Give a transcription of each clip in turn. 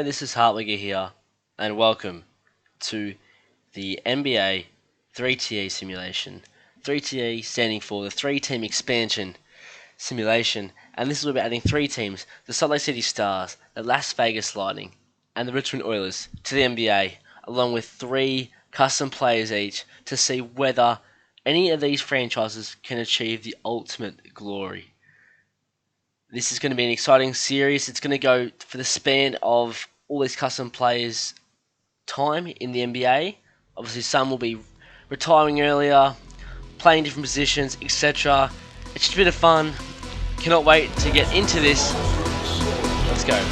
Hello, this is Hartwigga here, and welcome to the NBA 3TA simulation. 3TA standing for the 3-team expansion simulation, and this is where we're adding 3 teams, the Salt Lake City Stars, the Las Vegas Lightning, and the Richmond Oilers to the NBA, along with 3 custom players each to see whether any of these franchises can achieve the ultimate glory. This is going to be an exciting series. It's going to go for the span of all these custom players' time in the NBA. Obviously, some will be retiring earlier, playing different positions, etc. It's just a bit of fun. Cannot wait to get into this. Let's go.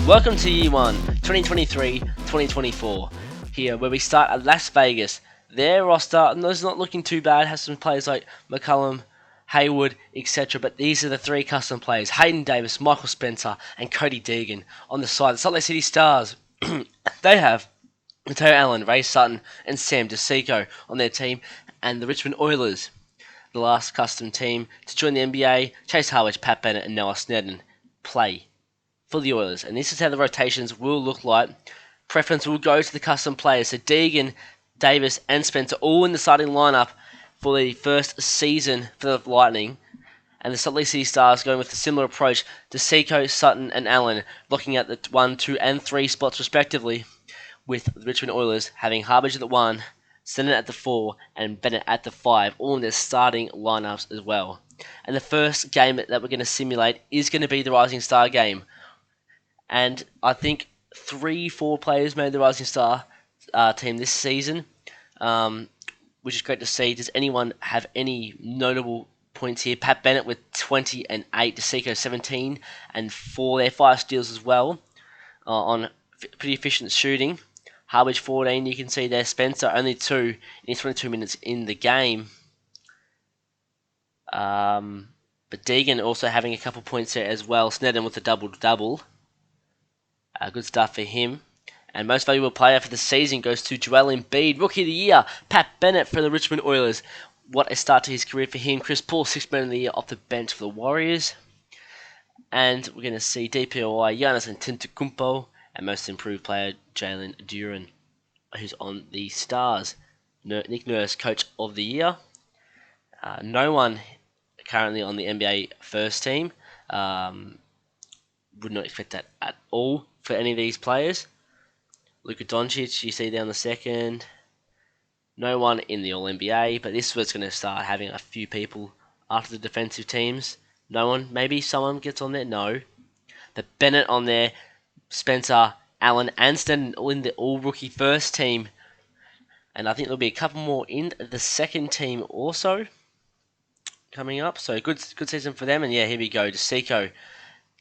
Welcome to Year 1, 2023-2024, here where we start at Las Vegas. Their roster is not looking too bad, has some players like McCollum, Hayward, etc. But these are the 3 custom players, Hayden Davis, Michael Spencer, and Cody Deegan. On the side, the Salt Lake City Stars, they have Mateo Allen, Ray Sutton, and Sam DeSico on their team, and the Richmond Oilers, the last custom team to join the NBA, Chase Hartwigga, Pat Bennett, and Noah Snedden play for the Oilers, and this is how the rotations will look like. Preference will go to the custom players, so Deegan, Davis, and Spencer all in the starting lineup for the first season for the Lightning, and the Salt Lake City Stars going with a similar approach. DeSico, Sutton, and Allen looking at the 1, 2, and 3 spots respectively, with the Richmond Oilers having Hartwigga at the 1, Snedden at the 4, and Bennett at the 5, all in their starting lineups as well. And the first game that we're going to simulate is going to be the Rising Star game. And I think 3-4 players made the Rising Star team this season, which is great to see. Does anyone have any notable points here? Pat Bennett with 20 and 8, DeSico 17 and 4 there, 5 steals as well on pretty efficient shooting. Hartwigga 14, you can see there. Spencer only 2 in his 22 minutes in the game. But Deegan also having a couple points there as well. Snedden with a double-double. Good stuff for him. And most valuable player for the season goes to Joel Embiid. Rookie of the Year, Pat Bennett for the Richmond Oilers. What a start to his career for him. Chris Paul, 6th Man of the Year off the bench for the Warriors. And we're going to see DPOI, Giannis Antetokounmpo, and most improved player, Jalen Duren, who's on the Stars. Nick Nurse, Coach of the Year. No one currently on the NBA first team. Would not expect that at all for any of these players. Luka Doncic, you see down the second. No one in the All-NBA, but this was going to start having a few people after the defensive teams. No one, maybe someone gets on there, no. But Bennett on there, Spencer, Allen, and Snedden all in the all-rookie first team. And I think there'll be a couple more in the second team also coming up. So good season for them. And yeah, here we go. DeSico,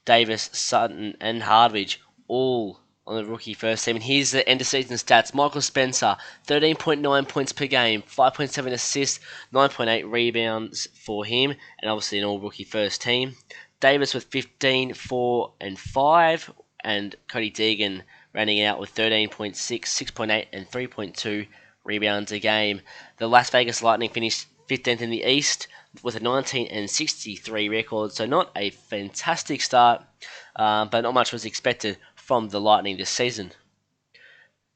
Davis, Sutton, and Hartwigga all on the rookie first team. And here's the end of season stats. Michael Spencer, 13.9 points per game, 5.7 assists, 9.8 rebounds for him, and obviously an all rookie first team. Davis with 15, 4, and 5, and Cody Deegan rounding out with 13.6, 6.8, and 3.2 rebounds a game. The Las Vegas Lightning finished 15th in the East with a 19 and 63 record, so not a fantastic start, but not much was expected from the Lightning this season.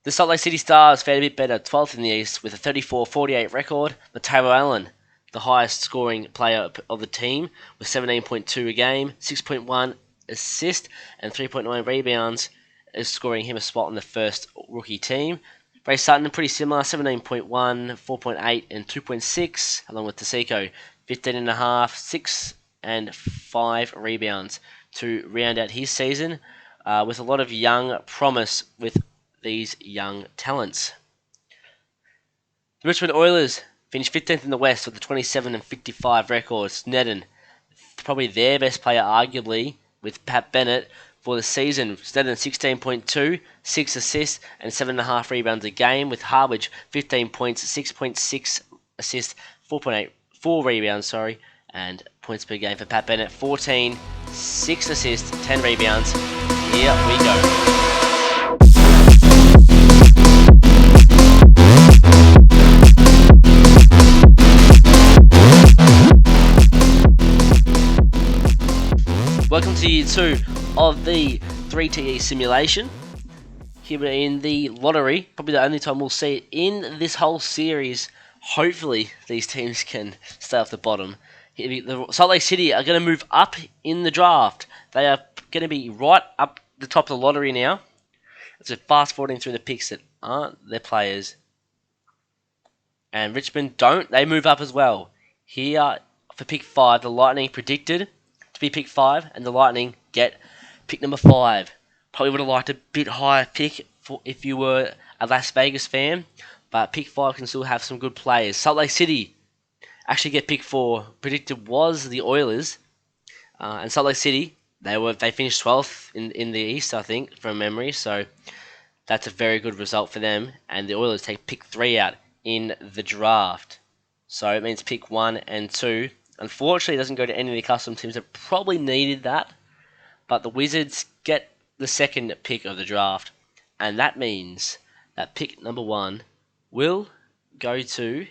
The Salt Lake City Stars fared a bit better, 12th in the East with a 34-48 record. Mateo Allen, the highest scoring player of the team, with 17.2 a game, 6.1 assist, and 3.9 rebounds, is scoring him a spot on the first rookie team. Ray Sutton, pretty similar, 17.1, 4.8, and 2.6, along with DeSico, 15.5, 6, and 5 rebounds to round out his season, with a lot of young promise with these young talents. The Richmond Oilers finished 15th in the West with a 27 and 55 record. Snedden, probably their best player arguably, with Pat Bennett for the season. Snedden 16.2, 6 assists, and 7.5 rebounds a game, with Hartwigga 15 points, 6.6 assists, 4 rebounds, and points per game for Pat Bennett, 14, 6 assists, 10 rebounds. Here we go. to year 2 of the 3TE simulation. Here in the lottery, probably the only time we'll see it in this whole series. Hopefully these teams can stay off the bottom. The Salt Lake City are going to move up in the draft. They are going to be right up the top of the lottery now. It's a fast forwarding through the picks that aren't their players. And Richmond don't. They move up as well. Here for pick 5, the Lightning predicted to be pick 5, and the Lightning get pick number 5. Probably would have liked a bit higher pick for if you were a Las Vegas fan, but pick 5 can still have some good players. Salt Lake City actually get pick 4. Predicted was the Oilers, and Salt Lake City they finished 12th in the East, I think, from memory. So that's a very good result for them, and the Oilers take pick 3 out in the draft. So it means pick 1 and 2. Unfortunately, it doesn't go to any of the custom teams that probably needed that, but the Wizards get the second pick of the draft, and that means that pick number 1 will go to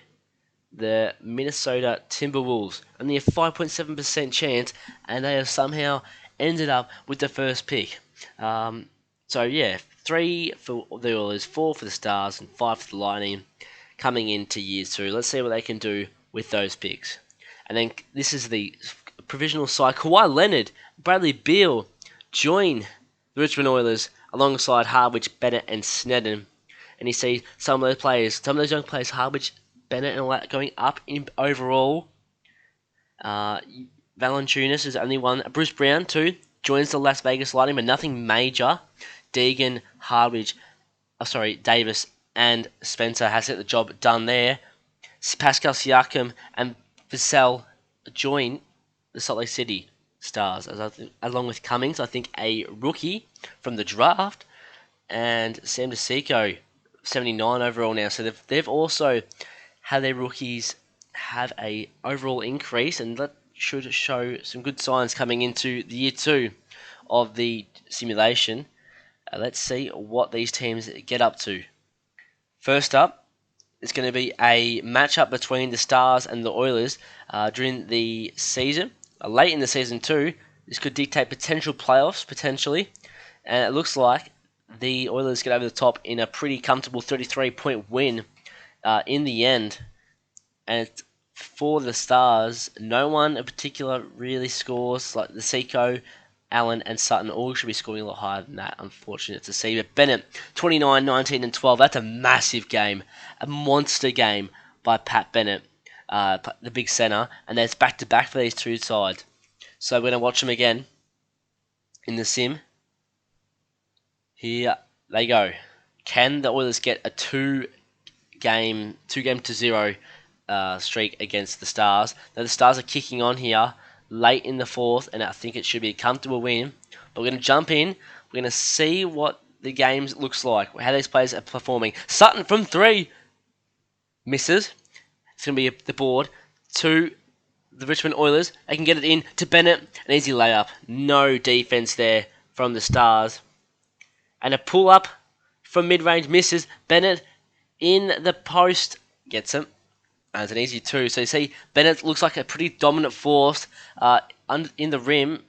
the Minnesota Timberwolves. Only a 5.7% chance, and they have somehow ended up with the first pick. So yeah, 3 for the Oilers, 4 for the Stars, and 5 for the Lightning coming into year 2. Let's see what they can do with those picks. And then this is the provisional side. Kawhi Leonard, Bradley Beal join the Richmond Oilers alongside Hartwigga, Bennett, and Sneddon. And you see some of those young players, Hartwigga, Bennett, and all that going up in overall. Valanciunas is only one. Bruce Brown too joins the Las Vegas Lightning, but nothing major. Deegan, Davis, and Spencer has got the job done there. Pascal Siakam and Vassell join the Salt Lake City Stars, along with Cummings, I think a rookie from the draft, and Sam DeSico, 79 overall now. So they've also had their rookies have a overall increase, and that should show some good signs coming into the year 2 of the simulation. Let's see what these teams get up to. First up, it's going to be a matchup between the Stars and the Oilers during the season. Late in the season too. This could dictate potential playoffs, potentially. And it looks like the Oilers get over the top in a pretty comfortable 33-point win in the end. And for the Stars, no one in particular really scores. Like the Seiko, Allen, and Sutton all should be scoring a lot higher than that, unfortunate to see. But Bennett, 29, 19, and 12. That's a massive game. A monster game by Pat Bennett, the big centre. And there's back-to-back for these two sides. So we're going to watch them again in the sim. Here they go. Can the Oilers get a 2-game to 0 streak against the Stars? Now the Stars are kicking on here late in the 4th, and I think it should be a comfortable win. But we're going to jump in. We're going to see what the game looks like, how these players are performing. Sutton from 3 misses. It's going to be the board to the Richmond Oilers. They can get it in to Bennett. An easy layup. No defense there from the Stars. And a pull-up from mid-range misses. Bennett in the post gets it. And it's an easy 2. So you see, Bennett looks like a pretty dominant force under the rim,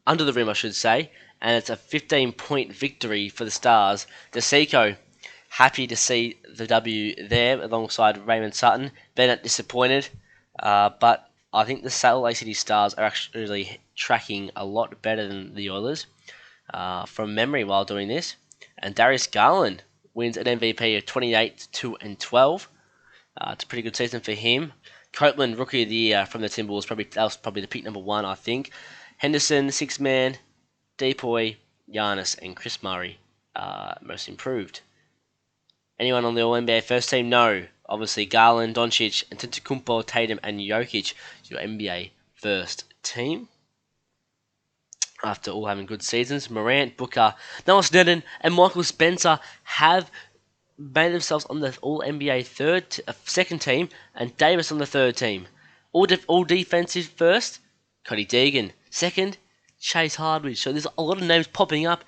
I should say. And it's a 15-point victory for the Stars. DeSico, happy to see the W there alongside Raymond Sutton. Bennett disappointed, but I think the Salt Lake City Stars are actually tracking a lot better than the Oilers from memory while doing this. And Darius Garland wins an MVP of 28, 2, and 12. It's a pretty good season for him. Copeland, Rookie of the Year from the Timberwolves, that was probably the pick number 1, I think. Henderson, 6-man, Depoy, Giannis, and Chris Murray, most improved. Anyone on the All-NBA first team? No. Obviously, Garland, Doncic, Antetokounmpo, Tatum, and Jokic, your NBA first team. After all having good seasons, Morant, Booker, Noah Sneddon, and Michael Spencer have made themselves on the All-NBA second team, and Davis on the third team. All defensive first, Cody Deegan. Second, Chase Hardwick. So there's a lot of names popping up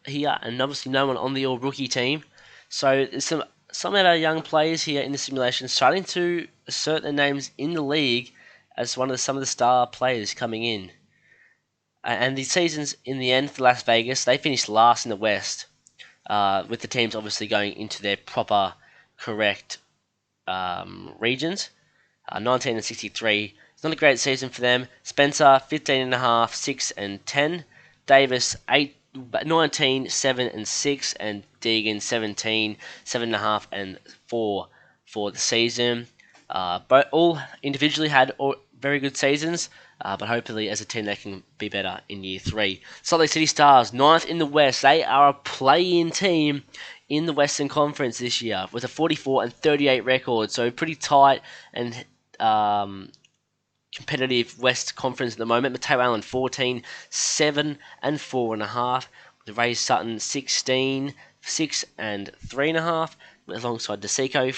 here, and obviously no one on the All-Rookie team. So there's some of our young players here in the simulation starting to assert their names in the league as some of the star players coming in. And the seasons in the end for Las Vegas, they finished last in the West, with the teams obviously going into their proper, correct regions. 19 and 63. It's not a great season for them. Spencer 15 and a half, 6 and 10. Davis 19, 7 and 6, and Deegan 17, 7 and a half and 4 for the season. But all individually had very good seasons, but hopefully as a team they can be better in year 3. Salt Lake City Stars, 9th in the West. They are a play-in team in the Western Conference this year with a 44 and 38 record, so pretty tight and competitive West Conference at the moment. Mateo Allen 14, 7 and 4.5. Ray Sutton 16, 6 and 3.5. Alongside DeSico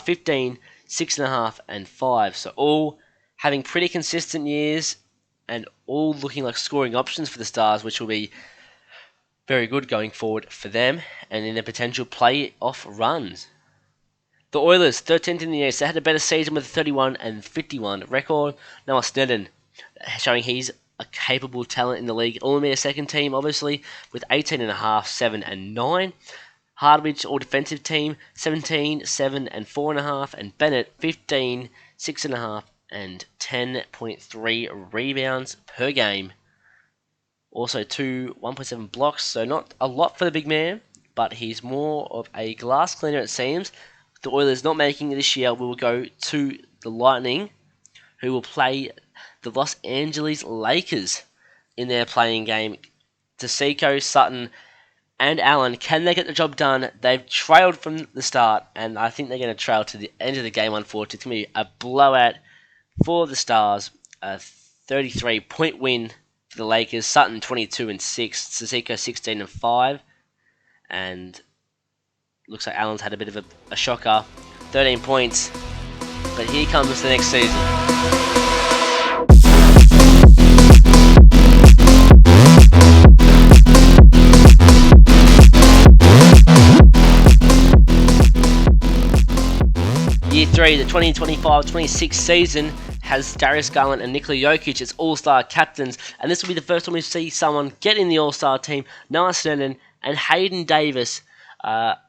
15, 6.5 and 5. So all having pretty consistent years and all looking like scoring options for the Stars, which will be very good going forward for them and in their potential playoff runs. The Oilers, 13th in the East, they had a better season with a 31 and 51 record. Noah Sneddon, showing he's a capable talent in the league. Only a second team, obviously, with 18.5, 7 and 9. Hartwigga, all defensive team, 17, 7 and 4.5. And Bennett, 15, 6.5 and 10.3 rebounds per game. Also 1.7 blocks, so not a lot for the big man, but he's more of a glass cleaner, it seems. The Oilers not making it this year will go to the Lightning, who will play the Los Angeles Lakers in their playing game. DeSico, Sutton, and Allen, can they get the job done? They've trailed from the start, and I think they're going to trail to the end of the game, unfortunately. It's going to be a blowout for the Stars, a 33-point win for the Lakers. Sutton 22 and 6, DeSico 16 and 5, and looks like Allen's had a bit of a shocker, 13 points, but here comes the next season. Year 3, the 2025-26 season has Darius Garland and Nikola Jokic as All-Star captains, and this will be the first time we see someone get in the All-Star team. Noah Sneddon and Hayden Davis,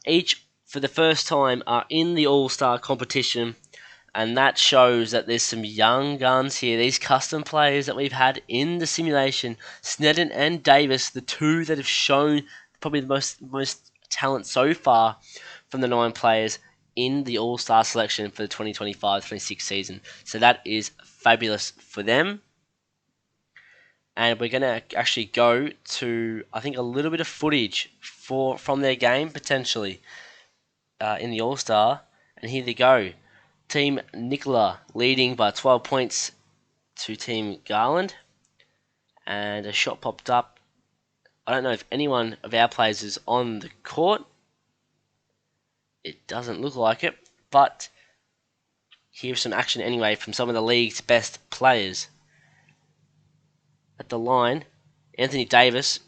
each for the first time, are in the All-Star competition, and that shows that there's some young guns here. These custom players that we've had in the simulation, Sneddon and Davis, the two that have shown probably the most talent so far from the 9 players in the All-Star selection for the 2025-26 season. So that is fabulous for them. And we're going to actually go to, I think, a little bit of footage from their game, potentially, in the All-Star. And here they go. Team Nikola leading by 12 points to Team Garland. And a shot popped up. I don't know if anyone of our players is on the court. It doesn't look like it. But here's some action anyway from some of the league's best players. At the line, Anthony Davis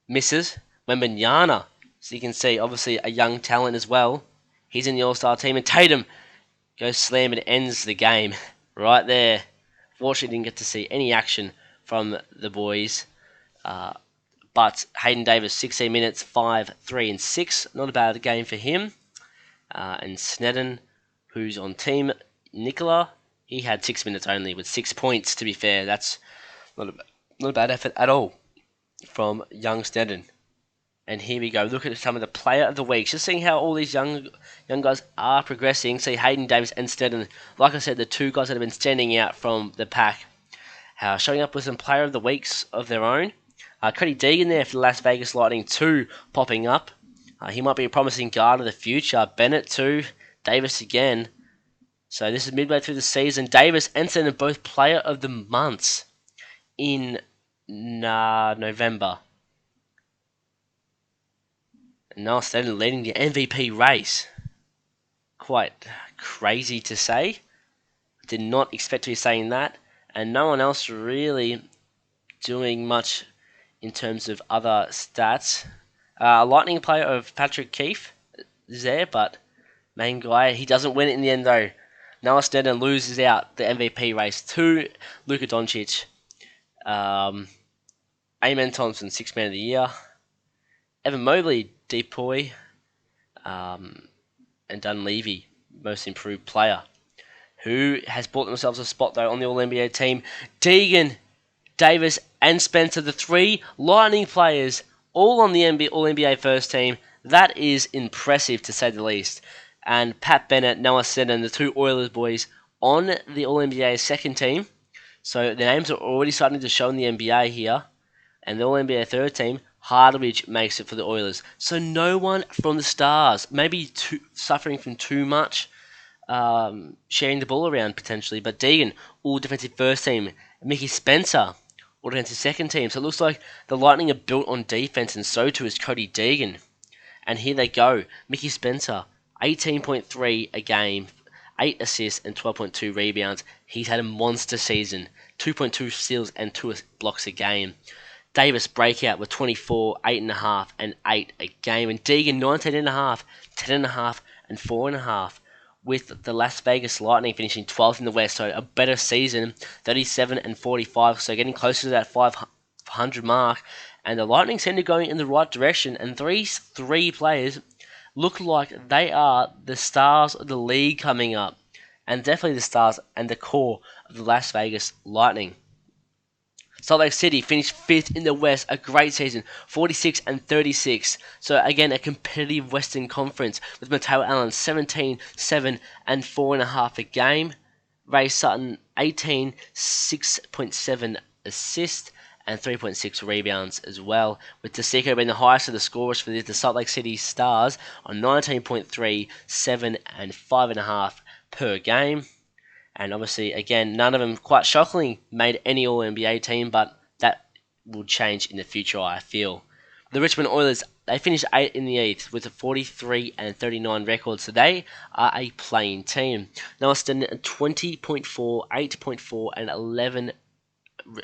misses. Wembanyama, so you can see, obviously a young talent as well. He's in the All-Star team. And Tatum goes slam and ends the game right there. Fortunately, didn't get to see any action from the boys. But Hayden Davis, 16 minutes, 5, 3, and 6. Not a bad game for him. And Sneddon, who's on Team Nikola, he had 6 minutes only with 6 points, to be fair. That's not a bad effort at all from young Sneddon. And here we go. Look at some of the player of the week. Just seeing how all these young guys are progressing. See Hayden Davis and Sneddon. Like I said, the two guys that have been standing out from the pack. Showing up with some player of the weeks of their own. Cody Deegan there for the Las Vegas Lightning 2 popping up. He might be a promising guard of the future. Bennett too. Davis again. So this is midway through the season. Davis and Sneddon both player of the months in November. And Noah Sneddon leading the MVP race. Quite crazy to say. Did not expect to be saying that. And no one else really doing much in terms of other stats. A Lightning player of Patrick Keefe is there, but main guy, he doesn't win it in the end though. Noah Sneddon loses out the MVP race to Luka Doncic. Um, Amen Thompson, 6th Man of the Year. Evan Mobley, Depoy. And Dunleavy, Most Improved Player. Who has bought themselves a spot, though, on the All-NBA team? Deegan, Davis, and Spencer, the three Lightning players, all on the All-NBA first team. That is impressive, to say the least. And Pat Bennett, Noah Seddon, the two Oilers boys, on the All-NBA second team. So the names are already starting to show in the NBA here. And the All-NBA third team, Hartwigga makes it for the Oilers. So no one from the Stars, maybe suffering from too much sharing the ball around potentially. But Deegan, all defensive first team. Mickey Spencer, all defensive second team. So it looks like the Lightning are built on defense, and so too is Cody Deegan. And here they go. Mickey Spencer, 18.3 a game, 8 assists and 12.2 rebounds. He's had a monster season. 2.2 steals and 2 blocks a game. Davis breakout with 24, 8.5, and 8 a game. And Deegan, 19.5, 10.5, and 4.5. With the Las Vegas Lightning finishing 12th in the West, so a better season, 37 and 45, so getting closer to that 500 mark. And the Lightning seem to be going in the right direction, and these three players look like they are the stars of the league coming up, and definitely the stars and the core of the Las Vegas Lightning. Salt Lake City finished 5th in the West, a great season, 46 and 36. So again, a competitive Western Conference with Mateo Allen 17, 7 and 4.5 a game. Ray Sutton 18, 6.7 assists and 3.6 rebounds as well, with Tasico being the highest of the scorers for the Salt Lake City Stars on 19.3, 7 and 5.5 per game. And obviously, again, none of them, quite shockingly, made any All-NBA team, but that will change in the future, I feel. The Richmond Oilers, they finished 8th in the East with a 43 and 39 record, so they are a playing team. Noah Stenton at 20.4, 8.4, and 11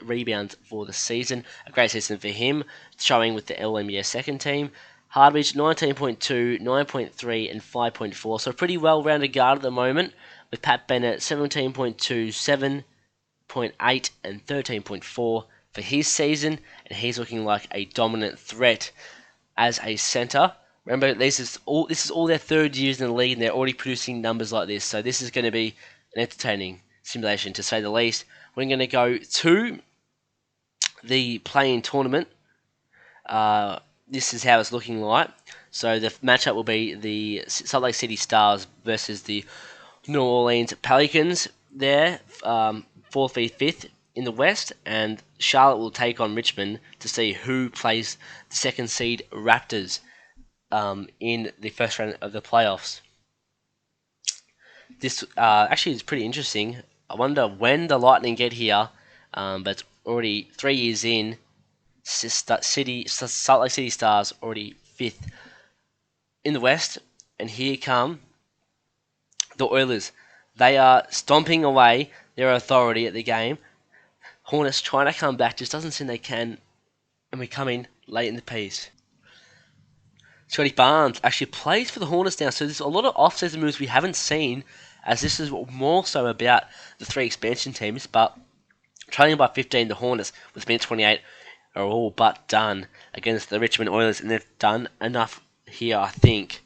rebounds for the season. A great season for him, showing with the All-NBA second team. Hartwigga 19.2, 9.3, and 5.4, so a pretty well-rounded guard at the moment, with Pat Bennett 17.2, 7.8, and 13.4 for his season, and he's looking like a dominant threat as a centre. Remember, this is all their third years in the league, and they're already producing numbers like this, so this is going to be an entertaining simulation, to say the least. We're going to go to the play-in tournament. This is how it's looking like. So the matchup will be the Salt Lake City Stars versus the New Orleans Pelicans there, 4th v 5th in the West, and Charlotte will take on Richmond to see who plays the second seed Raptors in the first round of the playoffs. This actually is pretty interesting. I wonder when the Lightning get here, but it's already 3 years in. Salt Lake City Stars already 5th in the West, and here come the Oilers. They are stomping away their authority at the game. Hornets trying to come back, just doesn't seem they can, and we come in late in the piece. Scotty Barnes actually plays for the Hornets now, so there's a lot of off-season moves we haven't seen, as this is more so about the three expansion teams, but trailing by 15, the Hornets, with minute 28, are all but done against the Richmond Oilers, and they've done enough here, I think.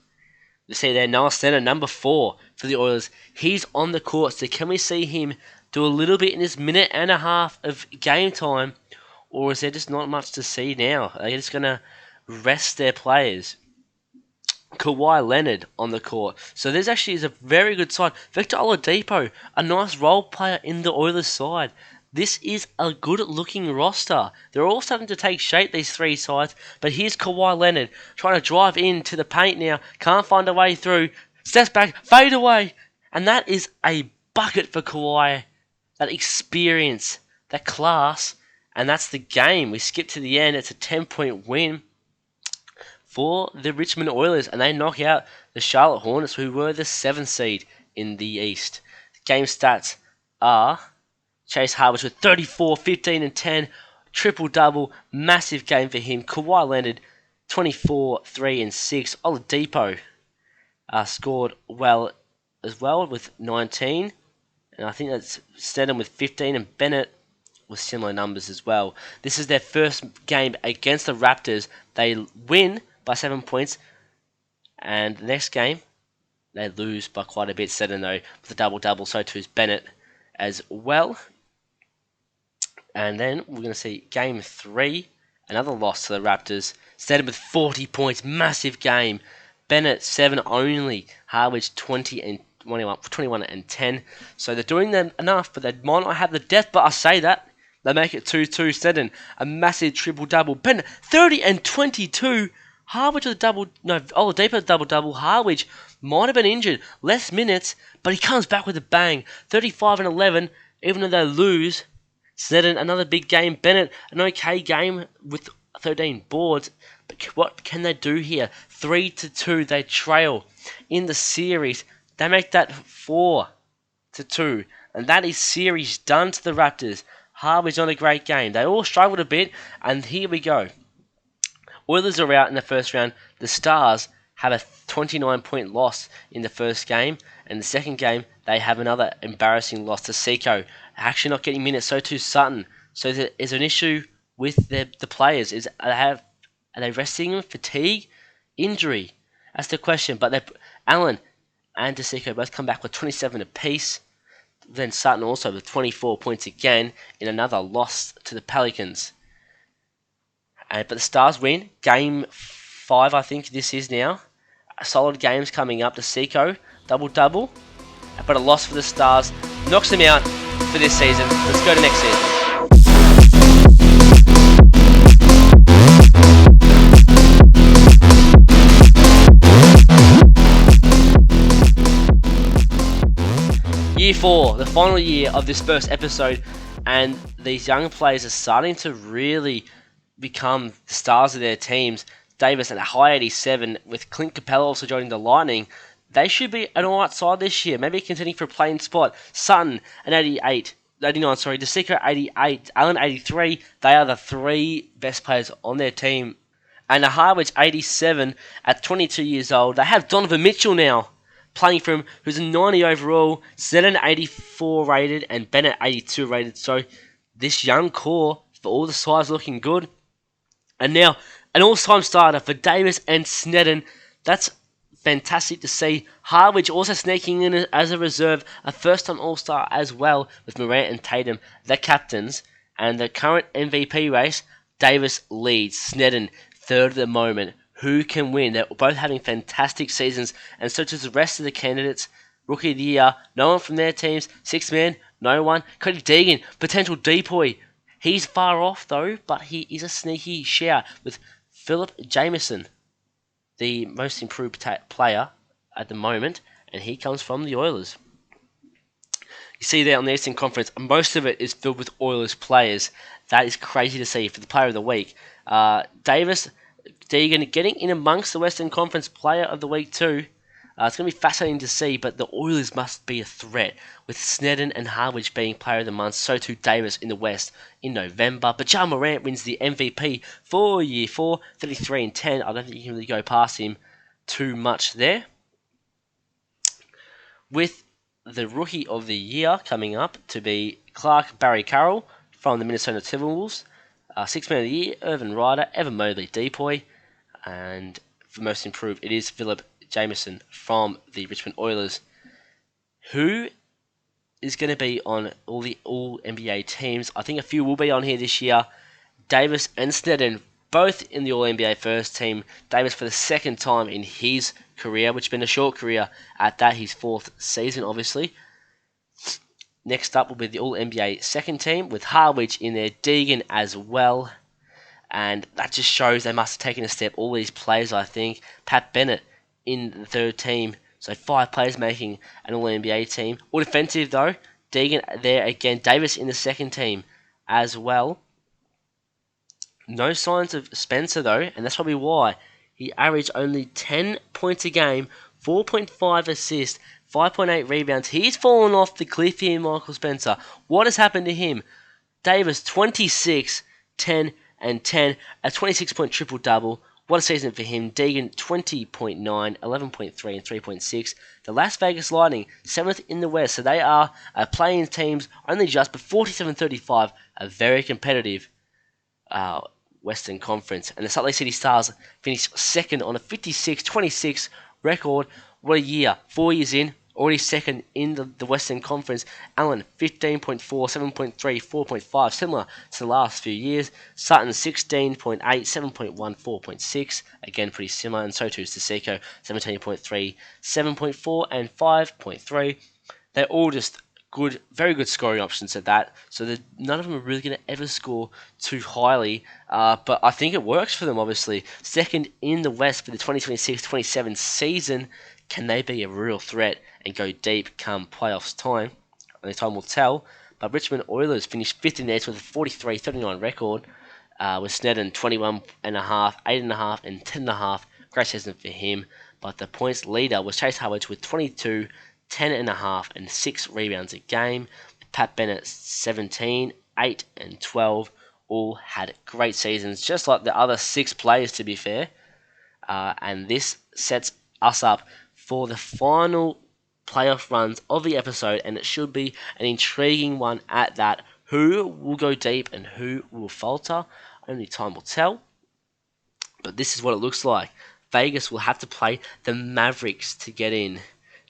You see there, Noah Stenton, number 4 for the Oilers. He's on the court, so can we see him do a little bit in this minute and a half of game time, or is there just not much to see now? Are they just going to rest their players? Kawhi Leonard on the court. So this actually is a very good side. Victor Oladipo, a nice role player in the Oilers side. This is a good-looking roster. They're all starting to take shape, these three sides. But here's Kawhi Leonard trying to drive into the paint now. Can't find a way through. Steps back, fade away. And that is a bucket for Kawhi. That experience, that class. And that's the game. We skip to the end. It's a 10-point win for the Richmond Oilers, and they knock out the Charlotte Hornets, who were the 7th seed in the East. The game stats are Chase Harvich with 34, 15, and 10, triple-double, massive game for him. Kawhi Leonard, 24, 3, and 6. Oladipo scored well as well with 19, and I think that's Stedham with 15, and Bennett with similar numbers as well. This is their first game against the Raptors. They win by 7 points, and the next game they lose by quite a bit. Seddon though with a double-double, so too is Bennett as well. And then we're going to see Game 3, another loss to the Raptors. Seddon with 40 points, massive game. Bennett 7 only. Hartwigga 21 and 10. So they're doing them enough, but they might not have the depth. But I say that they make it 2-2. Seddon a massive triple-double. Bennett 30 and 22. Hartwigga with a Oladipo double-double. Hartwigga might have been injured, less minutes, but he comes back with a bang. 35 and 11, even though they lose. Seddon, another big game. Bennett, an okay game with 13 boards. But what can they do here? 3-2, they trail in the series. They make that 4-2. And that is series done to the Raptors. Hartwigg's not a great game. They all struggled a bit, and here we go. Oilers are out in the first round. The Stars have a 29-point loss in the first game. And the second game, they have another embarrassing loss to Seiko. Actually not getting minutes, so too Sutton. So there is an issue with the players. Are they resting them? Fatigue? Injury? That's the question. But Allen and DeSico both come back with 27 apiece. Then Sutton also with 24 points again in another loss to the Pelicans. But the Stars win. Game 5, I think this is now. Solid games coming up. DeSico, double-double. But a loss for the Stars. Knocks them out for this season. Let's go to next season. Year 4, the final year of this first episode, and these young players are starting to really become the stars of their teams. Davis at a high 87, with Clint Capella also joining the Lightning. They should be an alright side this year, maybe contending for a playing spot. Sutton an 89, DeSico 88, Allen 83. They are the 3 best players on their team. And the Hartwigga 87 at 22 years old. They have Donovan Mitchell now playing for him, who's a 90 overall, Seddon 84 rated, and Bennett 82 rated. So this young core, for all the sides, looking good. And now, an all-time starter for Davis and Sneddon. That's fantastic to see. Hartwigga also sneaking in as a reserve, a first-time All-Star as well, with Morant and Tatum, the captains. And the current MVP race, Davis leads, Sneddon third at the moment. Who can win? They're both having fantastic seasons, and so does the rest of the candidates. Rookie of the year, no one from their teams. Sixth man, no one. Cody Deegan, potential depoy. He's far off though, but he is a sneaky shout with Philip Jameson, the most improved player at the moment, and he comes from the Oilers. You see there on the Eastern Conference, most of it is filled with Oilers players. That is crazy to see for the Player of the Week. Davis, Deegan getting in amongst the Western Conference Player of the Week too. It's going to be fascinating to see, but the Oilers must be a threat, with Sneddon and Hartwigga being Player of the Month, so too Davis in the West in November. But Ja Morant wins the MVP for Year 4, 33 and 10. I don't think you can really go past him too much there. With the Rookie of the Year coming up to be Clark Barry Carroll from the Minnesota Timberwolves. Sixth Man of the Year, Irvin Ryder, Evan Mobley, Depoy. And for Most Improved, it is Philip Jameson from the Richmond Oilers. Who is going to be on all the All-NBA teams? I think a few will be on here this year. Davis and Sneddon, both in the All-NBA first team. Davis for the second time in his career, which has been a short career at that, his 4th season, obviously. Next up will be the All-NBA second team, with Hartwigga in there, Deegan as well. And that just shows they must have taken a step. All these players, I think. Pat Bennett in the third team. So 5 players making an All-NBA team. All defensive, though. Deegan there again. Davis in the second team as well. No signs of Spencer, though. And that's probably why. He averaged only 10 points a game. 4.5 assists. 5.8 rebounds. He's fallen off the cliff here, Michael Spencer. What has happened to him? Davis, 26, 10, and 10, a 26-point triple-double, What a season for him. Deegan, 20.9, 11.3, and 3.6. The Las Vegas Lightning, 7th in the West. So they are playing teams only just, but 47-35, a very competitive Western Conference. And the Salt Lake City Stars finished second on a 56-26 record. What a year. 4 years in, already second in the Western Conference. Allen, 15.4, 7.3, 4.5, similar to the last few years. Sutton, 16.8, 7.1, 4.6, again pretty similar. And so too is Sisseko, 17.3, 7.4, and 5.3. They're all just good, very good scoring options at that. So none of them are really going to ever score too highly. But I think it works for them, obviously. Second in the West for the 2026-27 season. Can they be a real threat and go deep come playoffs time? Only time will tell. But Richmond Oilers finished 5th in the East with a 43-39 record. With Sneddon 21.5, 8.5, and 10.5. Great season for him. But the points leader was Chase Hartwigga with 22, 10.5, and 6 rebounds a game. Pat Bennett 17, 8, and 12. All had great seasons, just like the other 6 players, to be fair. And this sets us up for the final playoff runs of the episode, and it should be an intriguing one at that. Who will go deep and who will falter? Only time will tell. But this is what it looks like. Vegas will have to play the Mavericks to get in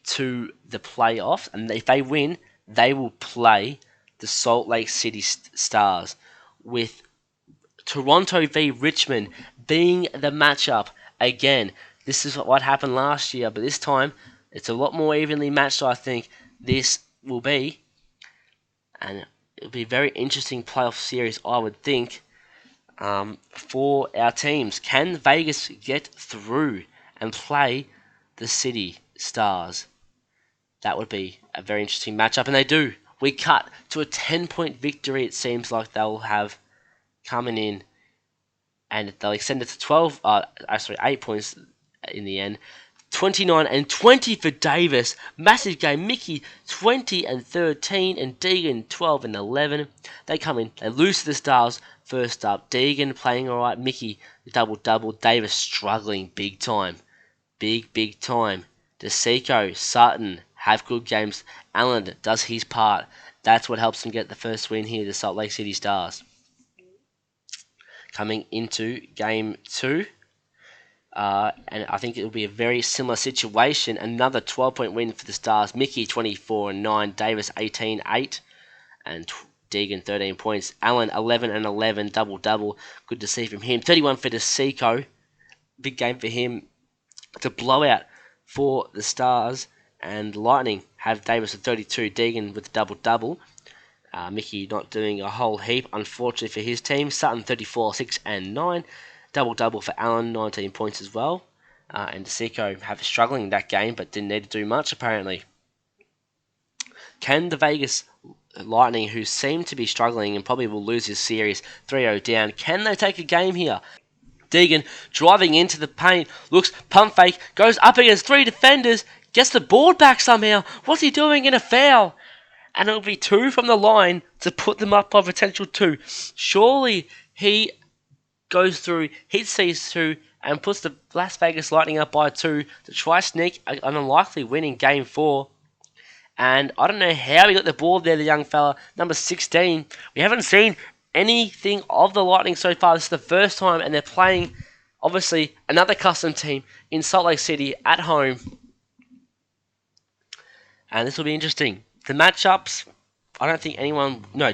to the playoffs, and if they win, they will play the Salt Lake City Stars, with Toronto v Richmond being the matchup again. This is what happened last year, but this time it's a lot more evenly matched. I think this will be, and it'll be a very interesting playoff series, I would think, for our teams. Can Vegas get through and play the City Stars? That would be a very interesting matchup, and they do. We cut to a 10-point victory, it seems like they'll have coming in, and they'll extend it to 8 points in the end. 29 and 20 for Davis. Massive game. Mickey, 20 and 13, and Deegan, 12 and 11. They come in, they lose to the Stars first up. Deegan playing alright. Mickey, double-double. Davis struggling big time. Big time. DeSico, Sutton have good games. Allen does his part. That's what helps them get the first win here, the Salt Lake City Stars. Coming into Game 2. And I think it will be a very similar situation. Another 12-point win for the Stars. Mickey, 24 and 9. Davis, 18, 8. And Deegan, 13 points. Allen, 11 and 11. Double-double. Good to see from him. 31 for DeSico. Big game for him. It's a blowout for the Stars. And Lightning have Davis with 32. Deegan with a double-double. Mickey not doing a whole heap, unfortunately, for his team. Sutton, 34, 6 and 9. Double-double for Allen, 19 points as well. And DeSico have struggling in that game, but didn't need to do much, apparently. Can the Vegas Lightning, who seem to be struggling and probably will lose this series 3-0 down, can they take a game here? Deegan driving into the paint, looks, pump fake, goes up against 3 defenders, gets the board back somehow. What's he doing in a foul? And it'll be 2 from the line to put them up by potential 2. Surely he goes through, hits these 2, and puts the Las Vegas Lightning up by 2 to try sneak an unlikely win in Game 4. And I don't know how he got the ball there, the young fella, number 16. We haven't seen anything of the Lightning so far. This is the first time, and they're playing, obviously, another custom team in Salt Lake City at home. And this will be interesting. The matchups, I don't think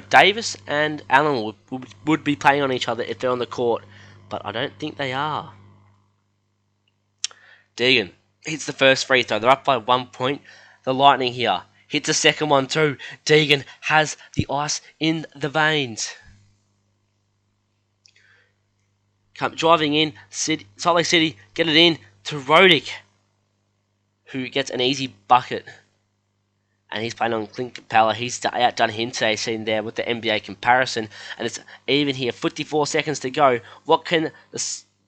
Davis and Allen would be playing on each other if they're on the court, but I don't think they are. Deegan hits the first free throw. They're up by 1 point. The Lightning here hits the second one too. Deegan has the ice in the veins. Driving in, Salt Lake City get it in to Rodick, who gets an easy bucket. And he's playing on Clint Capella. He's outdone him today, seen there with the NBA comparison. And it's even here, 54 seconds to go. What can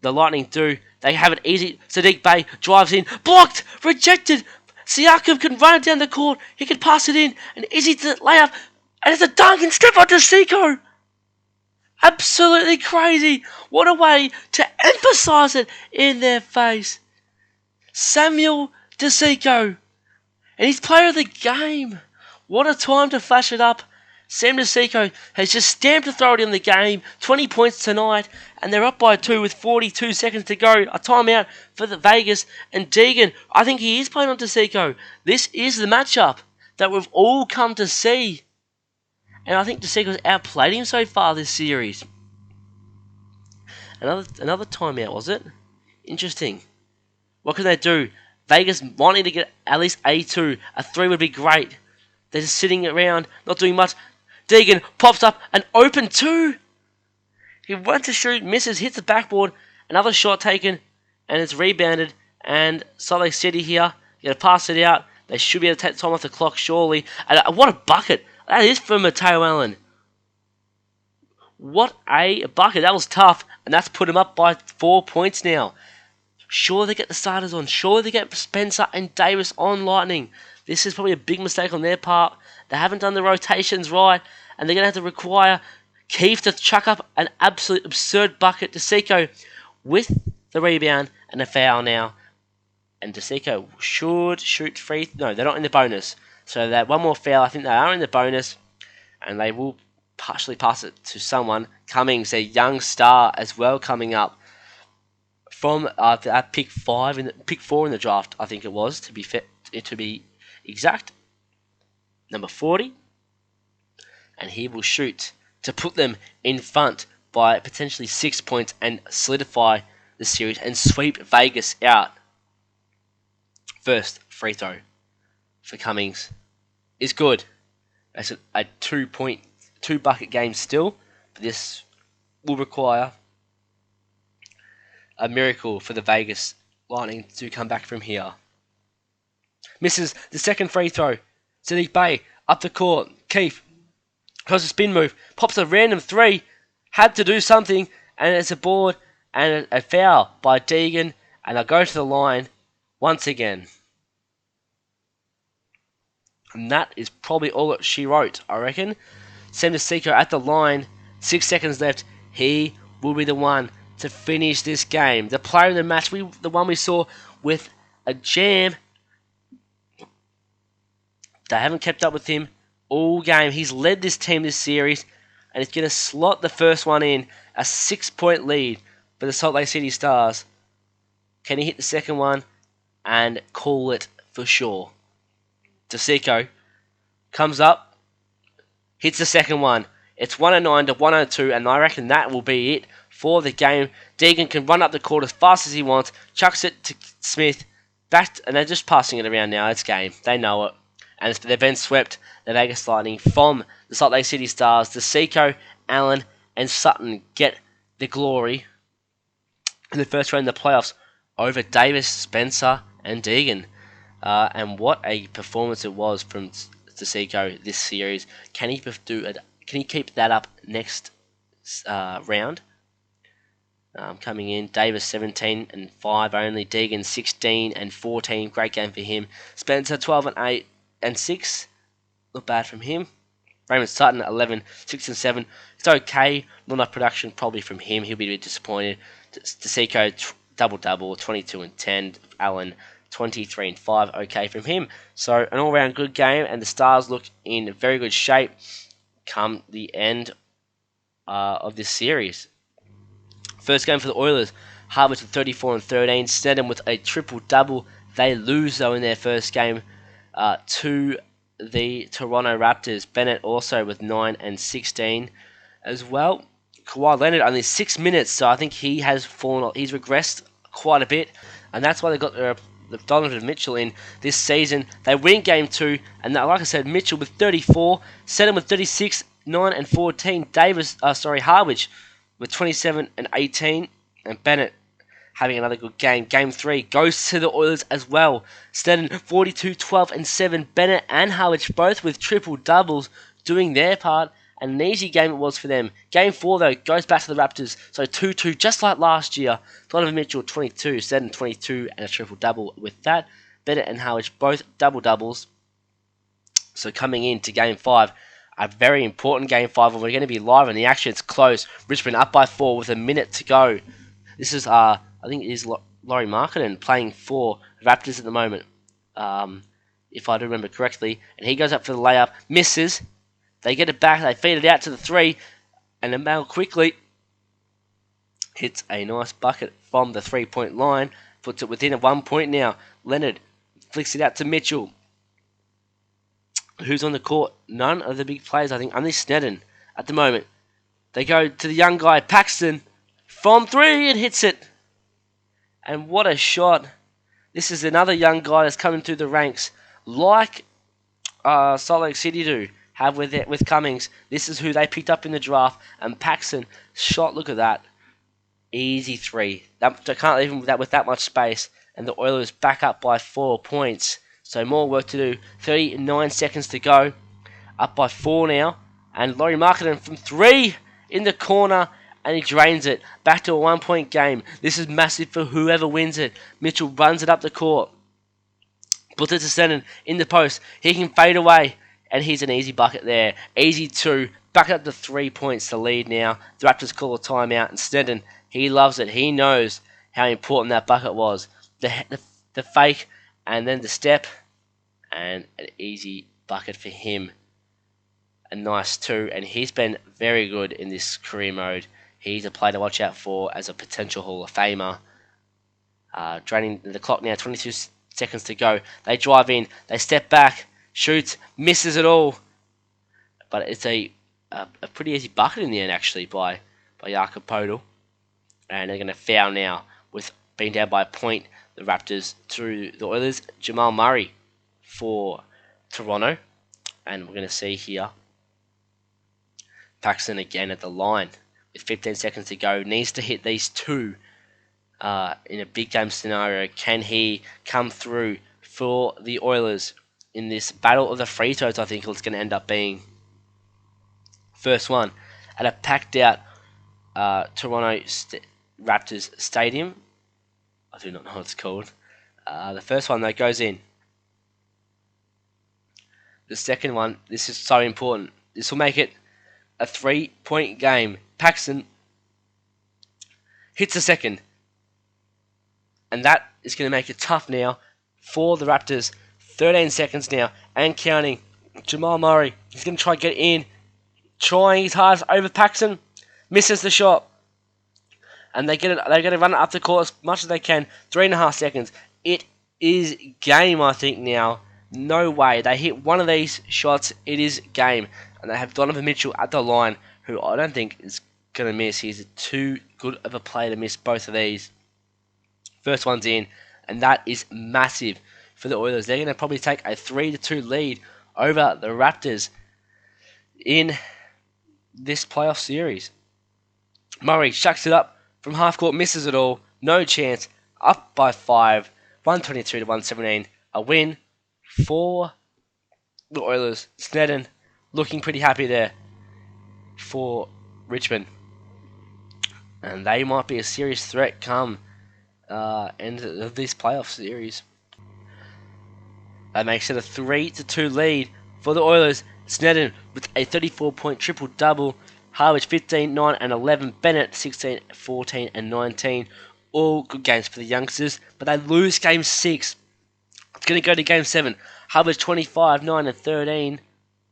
the Lightning do? They have it easy. Sadiq Bey drives in. Blocked! Rejected! Siakam can run it down the court. He can pass it in. And easy to lay up. And it's a dunk and step on DeSico. Absolutely crazy. What a way to emphasise it in their face. Samuel DeSico. And he's player of the game. What a time to flash it up. Sam DeSico has just stamped authority on the game. 20 points tonight. And they're up by 2 with 42 seconds to go. A timeout for the Vegas. And Deegan, I think he is playing on DeSico. This is the matchup that we've all come to see. And I think DeSico's outplayed him so far this series. Another timeout, was it? Interesting. What can they do? Vegas wanting to get at least a 2. A 3 would be great. They're just sitting around, not doing much. Deegan pops up an open 2. He went to shoot, misses, hits the backboard. Another shot taken, and it's rebounded. And Salt Lake City here, going to pass it out. They should be able to take time off the clock, surely. And what a bucket. That is for Mateo Allen. What a bucket. That was tough. And that's put him up by 4 points now. Sure, they get the starters on. Sure, they get Spencer and Davis on Lightning. This is probably a big mistake on their part. They haven't done the rotations right. And they're going to have to require Keefe to chuck up an absolute absurd bucket. DeSico with the rebound and a foul now. And DeSico should shoot free. No, they're not in the bonus. So that one more foul. I think they are in the bonus. And they will partially pass it to someone. Cummings, a young star as well, coming up from pick 4 in the draft. I think it was to be exact. Number 40, and he will shoot to put them in front by potentially 6 points and solidify the series and sweep Vegas out. First free throw for Cummings is good. That's a 2 bucket game still, but this will require a miracle for the Vegas Lightning to come back from here. Misses the second free throw. Sadiq Bey up the court. Keefe goes a spin move, pops a random 3, had to do something, and it's a board and a foul by Deegan, and they'll go to the line once again. And that is probably all that she wrote, I reckon. Sam DeSico at the line, 6 seconds left. He will be the one to finish this game. The player of the match, the one we saw with a jam. They haven't kept up with him all game. He's led this team this series, and he's going to slot the first one in. A 6-point lead for the Salt Lake City Stars. Can he hit the second one and call it for sure? DeSico comes up, hits the second one. It's 109 to 102, and I reckon that will be it for the game. Deegan can run up the court as fast as he wants, chucks it to Smith, and they're just passing it around now. It's game. They know it. And they've been swept, the Vegas Lightning, from the Salt Lake City Stars. DeSico, Allen, and Sutton get the glory in the first round of the playoffs over Davis, Spencer, and Deegan. And what a performance it was from DeSico this series. Can he keep that up next round? Coming in, Davis 17 and 5 only. Deegan 16 and 14. Great game for him. Spencer 12 and 8 and 6. Not bad from him. Raymond Sutton 11, 6 and 7. It's okay. Not enough production probably from him. He'll be a bit disappointed. DeSico double-double, 22 and 10. Allen 23 and 5. Okay from him. So an all-round good game, and the Stars look in very good shape come the end of this series. First game for the Oilers. Hartwigga with 34 and 13. Sneddon with a triple-double. They lose, though, in their first game to the Toronto Raptors. Bennett also with 9 and 16 as well. Kawhi Leonard only 6 minutes, so I think he has fallen. He's regressed quite a bit, and that's why they got the Donovan Mitchell in this season. They win game 2, and like I said, Mitchell with 34, Sneddon with 36, 9 and 14. Hartwigga with 27 and 18, and Bennett having another good game. Game 3 goes to the Oilers as well. Sneddon 42, 12 and 7. Bennett and Hartwigga both with triple doubles doing their part, and an easy game it was for them. Game 4 though goes back to the Raptors, so 2-2 just like last year. Donovan Mitchell 22, Sneddon 22 and a triple double with that. Bennett and Hartwigga both double doubles. So coming into game 5, a very important Game 5, and we're going to be live on the action. It's close. Richmond up by 4 with a minute to go. This is, I think it is Laurie Markkinen playing for Raptors at the moment, if I do remember correctly. And he goes up for the layup, misses. They get it back, they feed it out to the 3, and then Mal quickly hits a nice bucket from the 3-point line, puts it within 1 point now. Leonard flicks it out to Mitchell. Who's on the court? None of the big players, I think. Only Sneddon at the moment. They go to the young guy, Paxton, from 3 and hits it. And what a shot. This is another young guy that's coming through the ranks, like Salt Lake City do have with Cummings. This is who they picked up in the draft. And Paxton shot, look at that. Easy 3. They can't leave him with that much space. And the Oilers back up by 4 points. So more work to do. 39 seconds to go. Up by 4 now. And Laurie Markkinen from 3 in the corner. And he drains it. Back to a 1 point game. This is massive for whoever wins it. Mitchell runs it up the court. Puts it to Sneddon in the post. He can fade away. And here's an easy bucket there. Easy 2. Back up to 3 points to lead now. The Raptors call a timeout. And Sneddon, he loves it. He knows how important that bucket was. The fake and then the step. And an easy bucket for him. A nice 2. And he's been very good in this career mode. He's a player to watch out for as a potential Hall of Famer. Draining the clock now. 22 seconds to go. They drive in. They step back. Shoots, misses it all, but it's a pretty easy bucket in the end actually by Jakob Podol, and they're going to foul now with being down by a point. The Raptors through the Oilers. Jamal Murray for Toronto, and we're going to see here Paxton again at the line with 15 seconds to go. Needs to hit these 2 in a big game scenario. Can he come through for the Oilers? In this battle of the free throws, I think it's going to end up being first one at a packed out Toronto Raptors stadium. I do not know what it's called. The first one that goes in. The second one, this is so important. This will make it a 3-point game. Paxton hits the second. And that is going to make it tough now for the Raptors. 13 seconds now, and counting. Jamal Murray, he's going to try to get in. Trying his hardest over Paxton. Misses the shot. And they're going to run it up the court as much as they can. 3.5 seconds. It is game, I think, now. No way. They hit one of these shots, it is game. And they have Donovan Mitchell at the line, who I don't think is going to miss. He's too good of a player to miss both of these. First one's in, and that is massive for the Oilers. They're going to probably take a 3-2 lead over the Raptors in this playoff series. Murray shucks it up from half court, misses it all. No chance. Up by 5. 122 to 117. A win for the Oilers. Sneddon looking pretty happy there for Richmond. And they might be a serious threat come end of this playoff series. That makes it a 3-2 lead for the Oilers. Sneddon with a 34-point triple-double. Hartwigga 15, 9 and 11. Bennett 16, 14 and 19. All good games for the youngsters. But they lose game 6. It's going to go to game 7. Hartwigga 25, 9 and 13.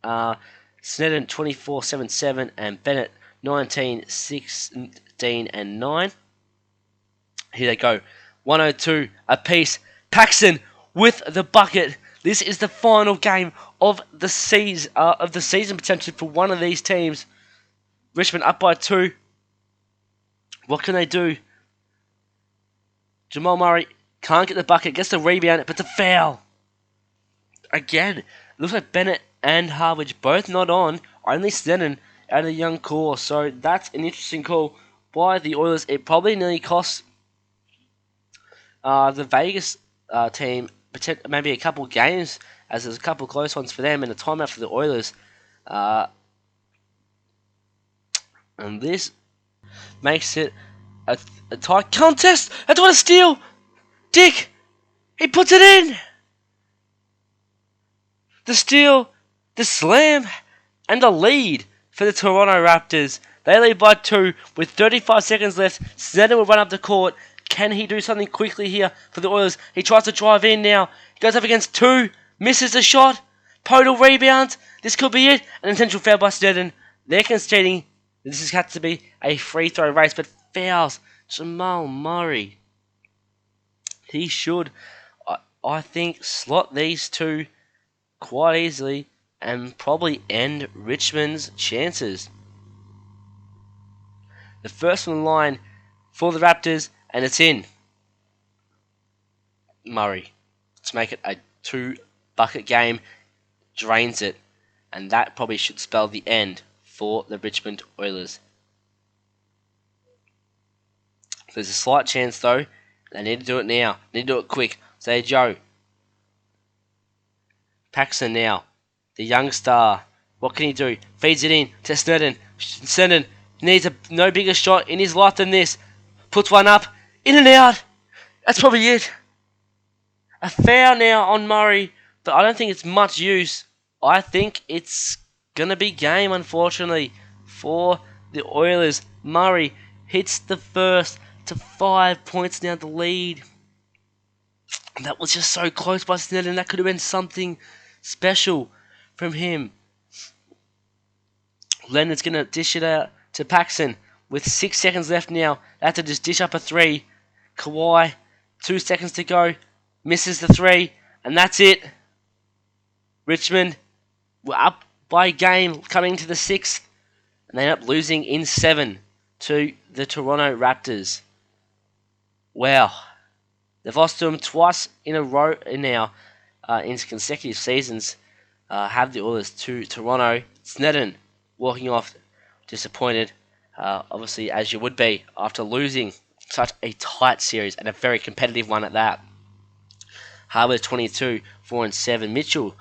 Sneddon 24, 7, 7. And Bennett 19, 16 and 9. Here they go. 102 apiece. Paxton with the bucket. This is the final game of the season potentially for one of these teams. Richmond up by 2. What can they do? Jamal Murray can't get the bucket, gets the rebound, but the foul. Again, looks like Bennett and Hartwigga both not on. Only Sneddon out of the young core. So that's an interesting call by the Oilers. It probably nearly costs the Vegas team maybe a couple games, as there's a couple close ones for them and a timeout for the Oilers. And this makes it a tight contest. That's what a steal! Dick! He puts it in! The steal, the slam, and a lead for the Toronto Raptors. They lead by 2 with 35 seconds left. Sneddon will run up the court. Can he do something quickly here for the Oilers? He tries to drive in now. He goes up against 2. Misses the shot. Podol rebounds. This could be it. An intentional foul by Sneddon. They're conceding. This has had to be a free throw race, but fouls Jamal Murray. He should, I think, slot these two quite easily and probably end Richmond's chances. The first on the line for the Raptors, and it's in. Murray. Let's make it a 2-bucket game. Drains it. And that probably should spell the end for the Richmond Oilers. There's a slight chance, though. They need to do it now. They need to do it quick. Say Joe. Paxson now. The young star. What can he do? Feeds it in to Sneddon. Sneddon needs a no bigger shot in his life than this. Puts one up. In and out. That's probably it. A foul now on Murray. But I don't think it's much use. I think it's going to be game, unfortunately, for the Oilers. Murray hits the first to 5 points now, the lead. That was just so close by Sneddon. That could have been something special from him. Leonard's going to dish it out to Paxson with 6 seconds left now. They have to just dish up a 3. Kawhi, 2 seconds to go. Misses the 3. And that's it. Richmond were up by game coming into the 6th. And they end up losing in 7 to the Toronto Raptors. Wow. They've lost to them twice in a row now in consecutive seasons. Have the Oilers to Toronto. Sneddon walking off disappointed. Obviously, as you would be after losing such a tight series and a very competitive one at that. Hartwigga 22, 4 and 7. Mitchell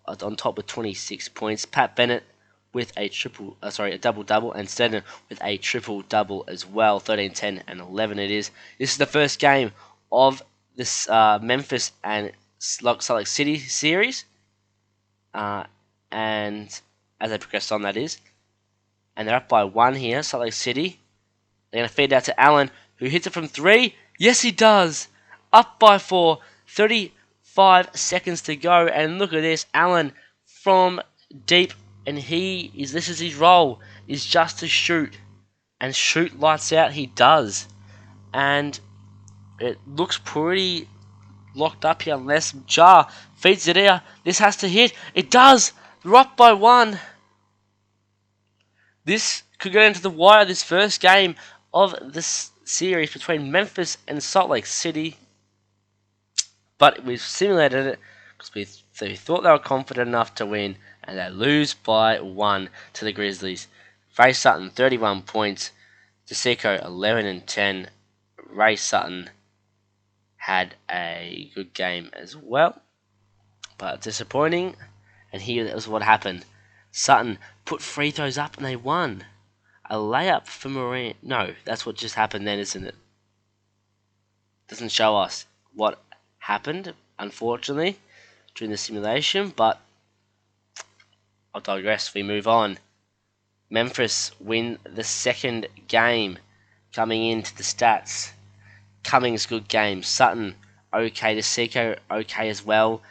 on top with 26 points. Pat Bennett with a double-double, and Sneddon with a triple-double as well. 13, 10, and 11 it is. This is the first game of this Memphis and Salt Lake City series. And as they progress on, that is. And they're up by 1 here, Salt Lake City. They're going to feed out to Allen, who hits it from 3. Yes, he does. Up by 4. 35 seconds to go. And look at this. Allen from deep. And this is his role, is just to shoot. And shoot lights out, he does. And it looks pretty locked up here unless Jar feeds it out. This has to hit. It does. They're up by 1. This could go into the wire, this first game of this series between Memphis and Salt Lake City. But we've simulated it because we thought they were confident enough to win, and they lose by 1 to the Grizzlies. Ray Sutton, 31 points. DeSico, 11 and 10. Ray Sutton had a good game as well, but disappointing. And here was what happened. Sutton put free throws up and they won. A layup for Morant. No, that's what just happened then, isn't it? Doesn't show us what happened, unfortunately, during the simulation, but I'll digress. We move on. Memphis win the second game. Coming into the stats. Cummings, good game. Sutton, okay. DeSico, okay as well.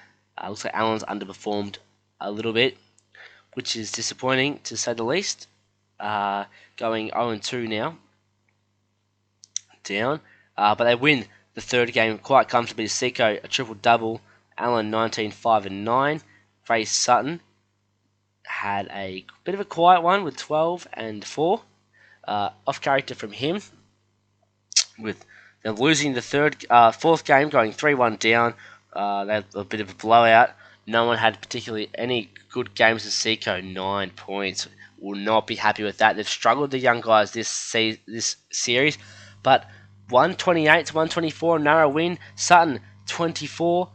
Looks like Allen's underperformed a little bit, which is disappointing to say the least. Going 0-2 now. Down. But they win the third game quite comfortably. DeSico, a triple-double. Allen, 19, 5 and 9. Ray Sutton had a bit of a quiet one with 12 and 4. Off character from him. With them losing the fourth game, going 3-1 down. They had a bit of a blowout. No one had particularly any good games. DeSico, 9 points. Will not be happy with that. They've struggled, the young guys, this series. But 128 to 124, narrow win. Sutton, 24.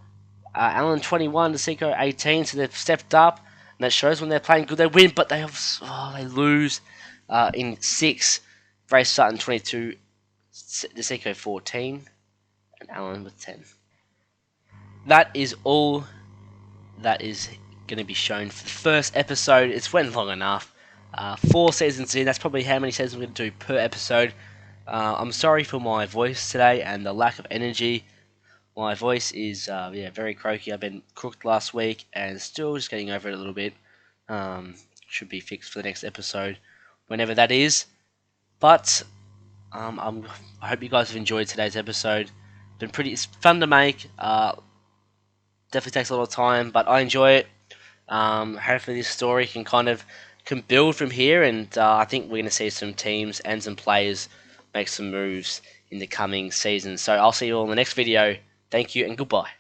Allen, 21. DeSico, 18. So they've stepped up. And that shows when they're playing good, they win. But they lose in 6. Ray Sutton, 22. DeSico, 14. And Allen with 10. That is all that is going to be shown for the first episode. It's went long enough. 4 seasons in, that's probably how many seasons we're going to do per episode. I'm sorry for my voice today and the lack of energy. My voice is very croaky. I've been crooked last week and still just getting over it a little bit. Should be fixed for the next episode, whenever that is. But I hope you guys have enjoyed today's episode. It's fun to make. Definitely takes a lot of time, but I enjoy it. Hopefully, this story can build from here, and I think we're going to see some teams and some players make some moves in the coming season. So I'll see you all in the next video. Thank you and goodbye.